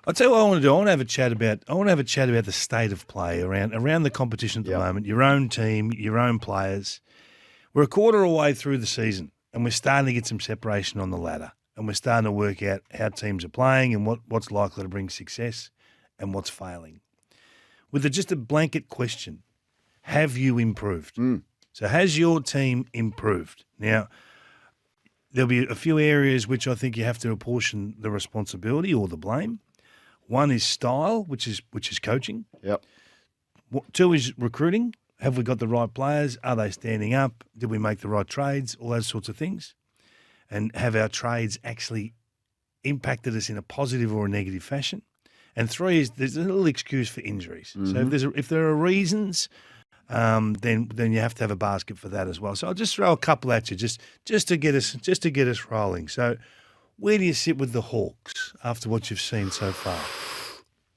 I'll tell you what I want to do. I want to have a chat about the state of play around the competition at the moment. Your own team, your own players. We're a quarter away through the season, and we're starting to get some separation on the ladder, and we're starting to work out how teams are playing and what's likely to bring success and what's failing. With just a blanket question, have you improved? So has your team improved? Now, there'll be a few areas which I think you have to apportion the responsibility or the blame. One is style, which is coaching. Yep. Two is recruiting. Have we got the right players? Are they standing up? Did we make the right trades? All those sorts of things. And have our trades actually impacted us in a positive or a negative fashion? And three is there's a little excuse for injuries. So if there are reasons, then you have to have a basket for that as well. So I'll just throw a couple at you just to get us rolling. So where do you sit with the Hawks after what you've seen so far?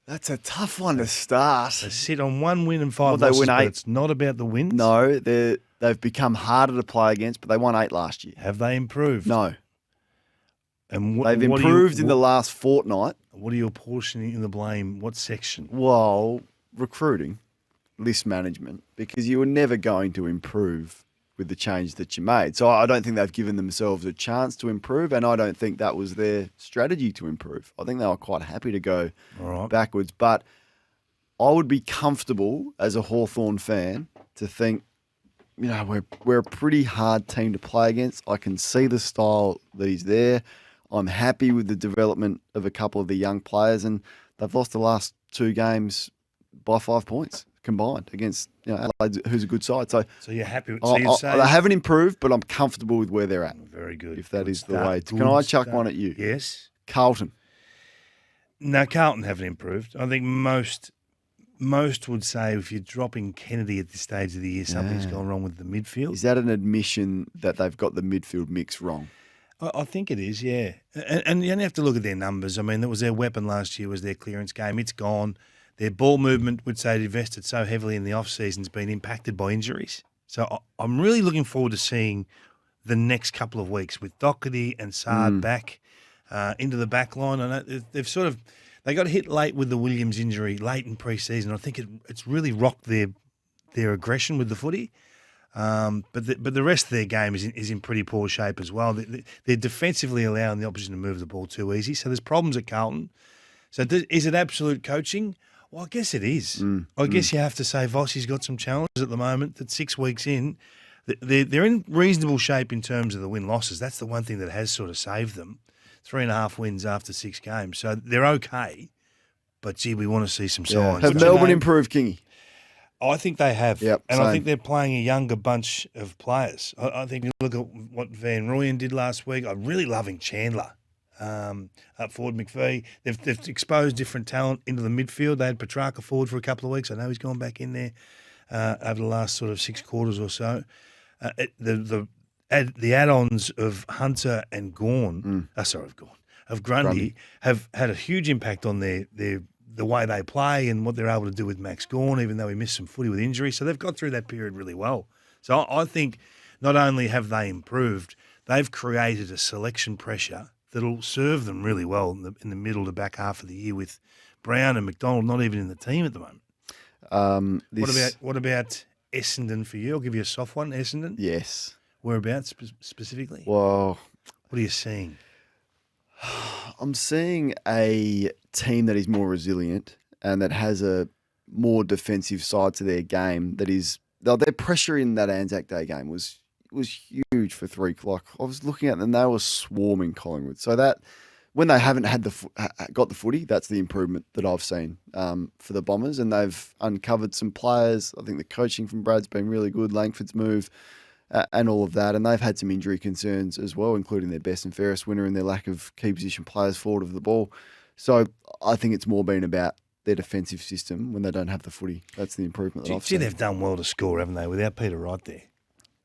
That's a tough one to start. They sit on 1 win and 5 they losses, win 8. but it's not about the wins. No, they've become harder to play against, but they won 8 last year. Have they improved? No. And They've improved in the last fortnight. What are you apportioning in the blame? What section? Well, recruiting, list management, because you were never going to improve with the change that you made. So I don't think they've given themselves a chance to improve, and I don't think that was their strategy to improve. I think they were quite happy to go backwards. But I would be comfortable as a Hawthorn fan to think, we're a pretty hard team to play against. I can see the style that is there. I'm happy with the development of a couple of the young players, and they've lost the last 2 games by 5 points combined against Adelaide, who's a good side. So you're happy with they haven't improved, but I'm comfortable with where they're at. Very good. If that is the way. Can I chuck one at you? Yes. Carlton. No, Carlton haven't improved. I think most would say if you're dropping Kennedy at this stage of the year, something's gone wrong with the midfield. Is that an admission that they've got the midfield mix wrong? I think it is, yeah. And you only have to look at their numbers. I mean, that was their weapon last year, was their clearance game. It's gone. Their ball movement, which they'd invested so heavily in the off-season, has been impacted by injuries. So I'm really looking forward to seeing the next couple of weeks with Doherty and Sard back into the back line. I know they got hit late with the Williams injury late in pre-season. I think it's really rocked their aggression with the footy. But the rest of their game is in pretty poor shape as well. They're defensively allowing the opposition to move the ball too easy. So there's problems at Carlton. So is it absolute coaching? Well, I guess it is. I guess you have to say Vossi's got some challenges at the moment. That 6 weeks in, they're in reasonable shape in terms of the win-losses. That's the one thing that has sort of saved them. 3.5 wins after 6 games. So they're okay. But, gee, we want to see some signs. Have Melbourne improved, Kingy? I think they have. Yep, and same. I think they're playing a younger bunch of players. I think you look at what Van Rooyen did last week. I'm really loving Chandler. Up forward, McPhee. They've exposed different talent into the midfield. They had Petrarca forward for a couple of weeks. I know he's gone back in there over the last sort of 6 quarters or so. The add-ons of Hunter and of Grundy have had a huge impact on the way they play and what they're able to do with Max Gawn, even though he missed some footy with injury. So they've got through that period really well. So I think not only have they improved, they've created a selection pressure that'll serve them really well in the middle to back half of the year with Brown and McDonald not even in the team at the moment. What about Essendon for you? I'll give you a soft one, Essendon. Yes. Whereabouts specifically? Well, what are you seeing? I'm seeing a team that is more resilient and that has a more defensive side to their game. Their pressure in that Anzac Day game was huge for 3 o'clock. I was looking at them; they were swarming Collingwood. So that when they haven't had got the footy, that's the improvement that I've seen for the Bombers, and they've uncovered some players. I think the coaching from Brad's been really good. Langford's move. And all of that. And they've had some injury concerns as well, including their best and fairest winner and their lack of key position players forward of the ball. So I think it's more been about their defensive system when they don't have the footy. That's the improvement that I've seen. They've done well to score, haven't they, without Peter Wright there?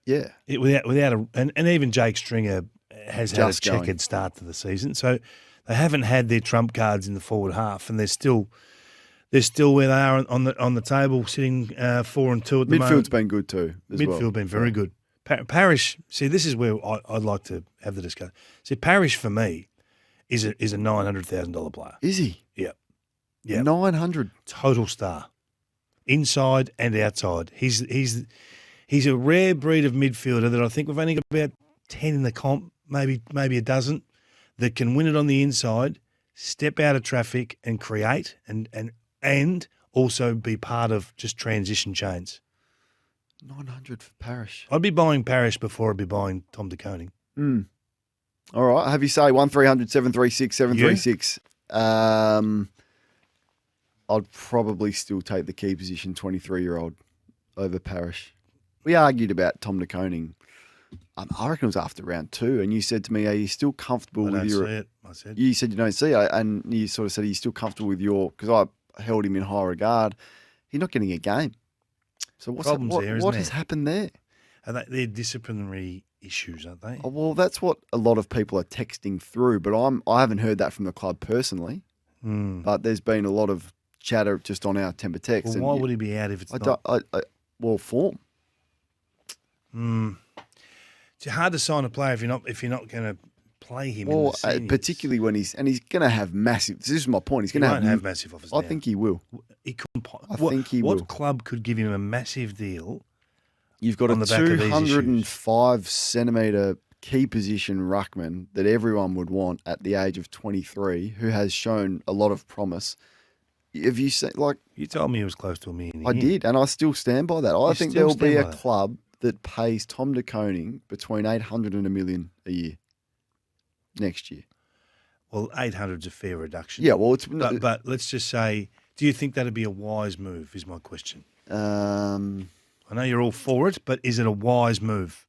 Yeah. And even Jake Stringer has had a checkered start to the season. So they haven't had their trump cards in the forward half, and they're still where they are on the table, sitting 4 and 2 at the moment. Midfield's been good too. Midfield been very good. Parish, see, this is where I'd like to have the discussion. See, Parish for me is a $900,000 player. Is he? Yeah. Yeah. 900. Total star. Inside and outside. He's a rare breed of midfielder that I think we've only got about 10 in the comp, maybe a dozen, that can win it on the inside, step out of traffic and create and also be part of just transition chains. 900 for Parish. I'd be buying Parish before I'd be buying Tom de Koning. All right. Have you say 1300 736 736. I'd probably still take the key position 23-year-old over Parish. We argued about Tom de Koning. I reckon it was after round 2, and you said to me, "Are you still comfortable with your?" See it. I said you said you don't see it, and you sort of said, "Are you still comfortable with your?" Because I held him in high regard. He's not getting a game. So what has happened there? They're disciplinary issues, aren't they? Oh, well, that's what a lot of people are texting through, but I haven't heard that from the club personally. But there's been a lot of chatter just on our temper text. Well, why would he be out if it's not? Form. It's hard to sign a player if you're not going to play him. Well, in the seniors. particularly when he's going to have massive. This is my point. He's going to have massive offers. I think he will. He couldn't. I think he will. What club could give him a massive deal? You've got a 205 centimetre key position ruckman that everyone would want at the age of 23, who has shown a lot of promise. Have you seen, you told me he was close to $1 million. I did, and I still stand by that. I think there will be a club that pays Tom de Koning between 800 and $1 million a year next year. Well, 800 is a fair reduction. Yeah, well, but let's just say, do you think that'd be a wise move? Is my question. I know you're all for it, but is it a wise move?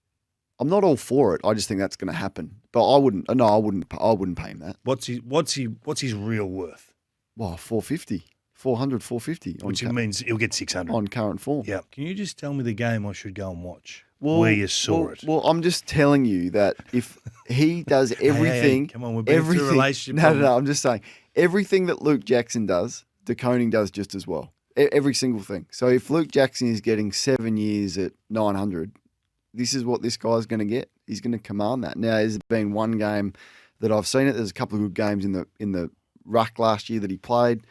I'm not all for it. I just think that's going to happen. But I wouldn't pay him that. What's his real worth? Well, 450. 400, 450. Which means he'll get 600. On current form. Yeah. Can you just tell me the game I should go and watch where you saw it? Well, I'm just telling you that if he does everything... Come on, we're back to a relationship. No, I'm just saying. Everything that Luke Jackson does, de Koning does just as well. Every single thing. So if Luke Jackson is getting 7 years at 900, this is what this guy's going to get. He's going to command that. Now, there's been one game that I've seen it. There's a couple of good games in the ruck last year that he played.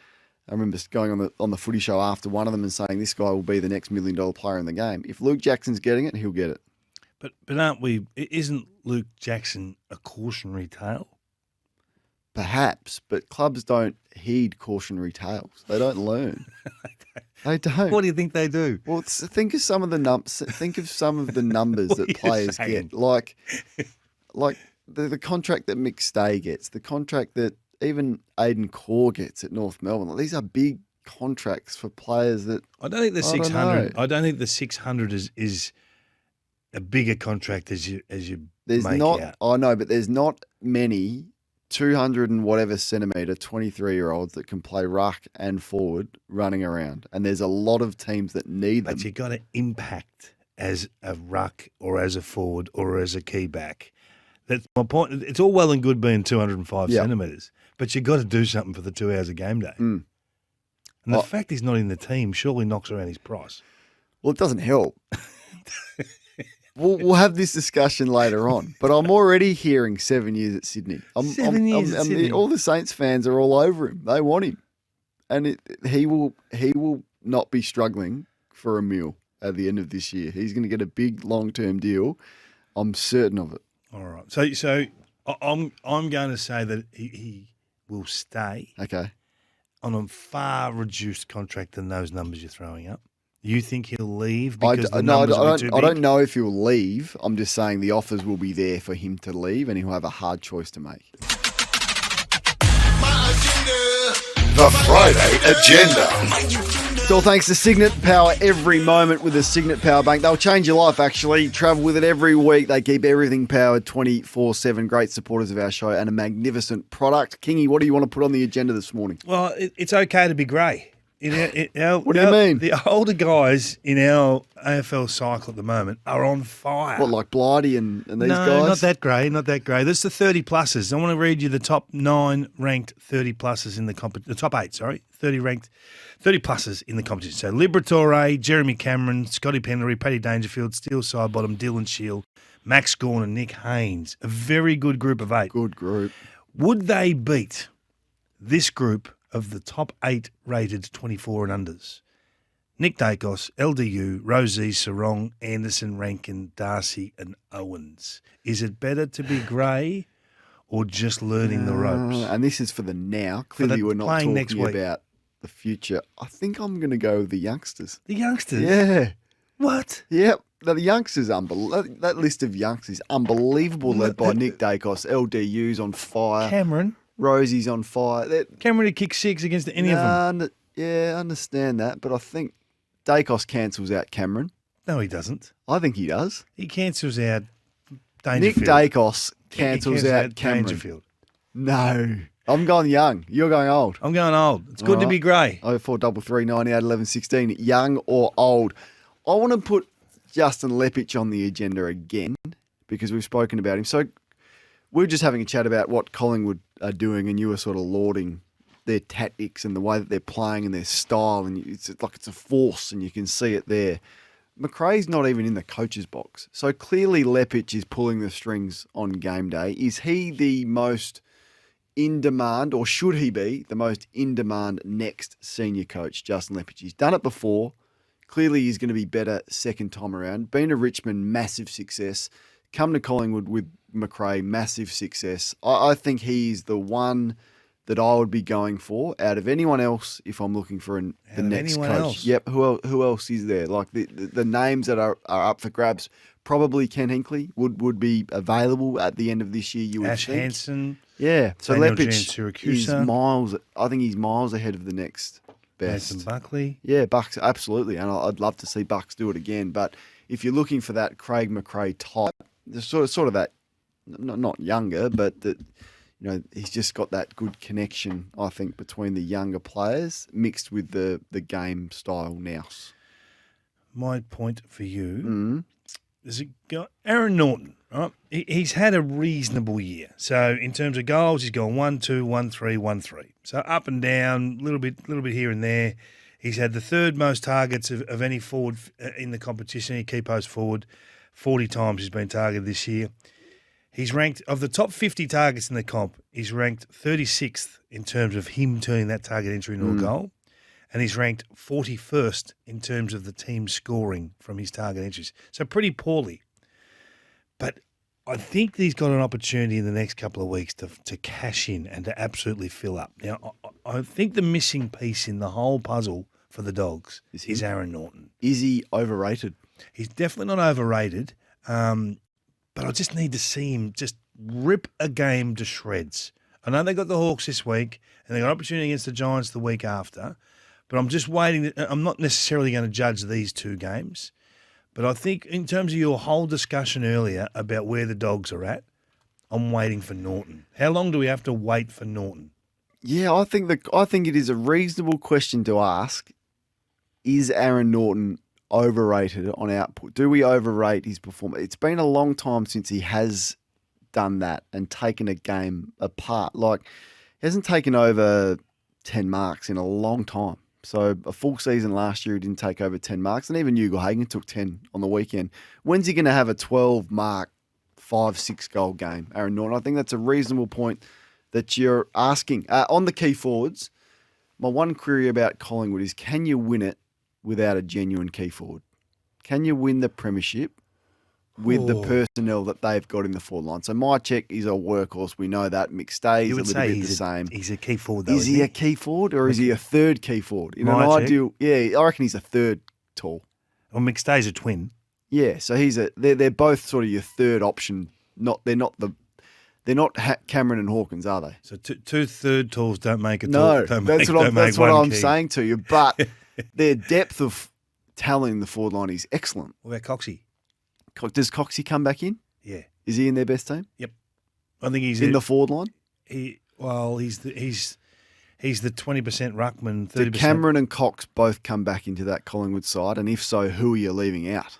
I remember going on the footy show after one of them and saying this guy will be the next $1 million player in the game. If Luke Jackson's getting it, he'll get it. But aren't we? Isn't Luke Jackson a cautionary tale? Perhaps, but clubs don't heed cautionary tales. They don't learn. They don't. What do you think they do? Well, think of some of the numbers that players get, like the contract that Mick Stay gets, the contract that even Aiden Core gets at North Melbourne. These are big contracts for players that I don't think the 600. I don't think the 600 is a bigger contract as you there's make not. out. I know, but there's not many 200 and whatever centimetre 23-year-olds that can play ruck and forward running around, and there's a lot of teams that need them. But you got to impact as a ruck or as a forward or as a key back. That's my point. It's all well and good being 205 centimetres, but you got to do something for the 2 hours a game day. And the fact he's not in the team surely knocks around his price. Well, it doesn't help. We'll have this discussion later on, but I'm already hearing 7 years at Sydney. 7 years at Sydney. All the Saints fans are all over him. They want him, and he will not be struggling for a meal at the end of this year. He's going to get a big long-term deal. I'm certain of it. All right. So I'm going to say that he will stay. Okay. On a far reduced contract than those numbers you're throwing up. You think he'll leave because the numbers are too big? I don't know if he'll leave. I'm just saying the offers will be there for him to leave, and he'll have a hard choice to make. The Friday Agenda. Still thanks to Signet. Power every moment with the Signet Power Bank. They'll change your life, actually. Travel with it every week. They keep everything powered 24/7. Great supporters of our show and a magnificent product. Kingy, what do you want to put on the agenda this morning? Well, it's okay to be grey. What do you mean? The older guys in our AFL cycle at the moment are on fire. What, like Blighty and these guys? No, not that grey, not that grey. That's the 30 pluses. I want to read you the top 9 ranked 30 pluses in the competition. The top 8, 30 ranked 30 pluses in the competition. So Liberatore, Jeremy Cameron, Scotty Penlery, Paddy Dangerfield, Steele Sidebottom, Dylan Shield, Max Gawn and Nick Haynes. A very good group of 8. Good group. Would they beat this group of the top 8 rated 24 and unders. Nick Dacos, LDU, Rosie, Sarong, Anderson, Rankin, Darcy and Owens. Is it better to be grey or just learning the ropes? And this is for the now. Clearly, we're not playing next talking week. about the future. I think I'm going to go with the youngsters. The youngsters? Yeah. What? Yep. Now, the youngsters, that list of youngsters is unbelievable, led by Nick Dacos. LDU's on fire. Cameron. Rosie's on fire. Cameron had kicked 6 against any of them. Yeah, I understand that, but I think Dacos cancels out Cameron. No, he doesn't. I think he does. He cancels out Dangerfield. Nick Dacos cancels out Cameron. Dangerfield. No. I'm going young. You're going old. I'm going old. It's good to be grey. 0433 98 11 16. Young or old. I want to put Justin Leppitsch on the agenda again because we've spoken about him. So we're just having a chat about what Collingwood are doing, and you were sort of lauding their tactics and the way that they're playing and their style, and it's like it's a force, and you can see it there. McRae's not even in the coach's box. So clearly Leppitsch is pulling the strings on game day. Is he the most in demand, or should he be the most in demand next senior coach, Justin Leppitsch? He's done it before. Clearly he's going to be better second time around. Been to Richmond, massive success. Come to Collingwood with McRae, massive success. I think he's the one that I would be going for out of anyone else if I'm looking for the next coach. Else? Yep. Who else is there? Like the names that are up for grabs, probably Ken Hinkley would be available at the end of this year, you would Ash think. Hansen. Yeah. So Daniel Leppitsch is miles. I think he's miles ahead of the next best. Nathan Buckley. Yeah, Bucks, absolutely. And I'd love to see Bucks do it again. But if you're looking for that Craig McRae type, there's sort of that, not younger, but that, you know, he's just got that good connection, I think, between the younger players mixed with the game style nous. My point for you is Aaron Naughton, right? He's had a reasonable year. So in terms of goals, he's gone 1-2, 1-3, 1-3. So up and down, little bit here and there. He's had the third most targets of any forward in the competition, any key post forward. 40 times he's been targeted this year. He's ranked, of the top 50 targets in the comp, he's ranked 36th in terms of him turning that target entry into a goal. And he's ranked 41st in terms of the team scoring from his target entries. So pretty poorly. But I think he's got an opportunity in the next couple of weeks to cash in and to absolutely fill up. Now, I think the missing piece in the whole puzzle for the Dogs is Aaron Naughton. Is he overrated? He's definitely not overrated, but I just need to see him just rip a game to shreds. I know they got the Hawks this week, and they got an opportunity against the Giants the week after, but I'm just waiting. I'm not necessarily going to judge these two games, but I think in terms of your whole discussion earlier about where the Dogs are at, I'm waiting for Naughton. How long do we have to wait for Naughton? Yeah, I think it is a reasonable question to ask. Is Aaron Naughton overrated on output? Do we overrate his performance? It's been a long time since he has done that and taken a game apart. Like, he hasn't taken over 10 marks in a long time. So a full season last year, he didn't take over 10 marks, and even Hugo Hagen took 10 on the weekend. When's he going to have a 12-mark, 5-6 goal game, Aaron Naughton? I think that's a reasonable point that you're asking. On the key forwards, my one query about Collingwood is, can you win it without a genuine key forward? Can you win the premiership with the personnel that they've got in the forward line? So Mychek is a workhorse. We know that. McStay's a little bit the same. He's a key forward, though. Is he a key forward, or is he a third key forward? In an Mychek. ideal, yeah, I reckon he's a third tall. Well, McStay's a twin. Yeah, so they're both sort of your third option. They're not Cameron and Hawkins, are they? So two third talls don't make a No, tall. that's what I'm saying to you. But their depth of talent in the forward line is excellent. What about Coxie? Does Coxie come back in? Yeah. Is he in their best team? Yep. I think he's in the forward line. He's the 20% ruckman, 30%. Did Cameron and Cox both come back into that Collingwood side? And if so, who are you leaving out?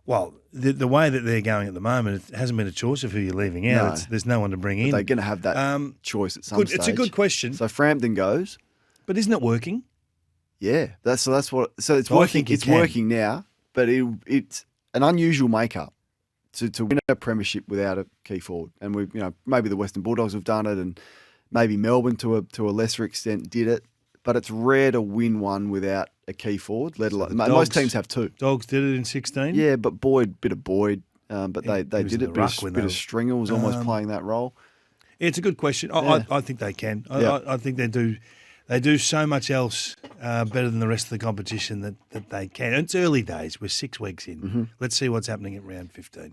Well, the way that they're going at the moment, it hasn't been a choice of who you're leaving out. No. There's no one to bring in. They're going to have that choice at some stage. It's a good question. So Frampton goes. But isn't it working? Yeah, it's working. I think it's working now, but it's an unusual makeup to win a premiership without a key forward. And maybe the Western Bulldogs have done it, and maybe Melbourne to a lesser extent did it, but it's rare to win one without a key forward. Let alone most teams have two. Dogs did it in 16. Yeah, but bit of Boyd, but they was did in it. the Bit of Stringer was almost playing that role. It's a good question. Yeah. I think they can. Yeah. I think they do. They do so much else better than the rest of the competition that they can. And it's early days. We're 6 weeks in. Let's see what's happening at round 15.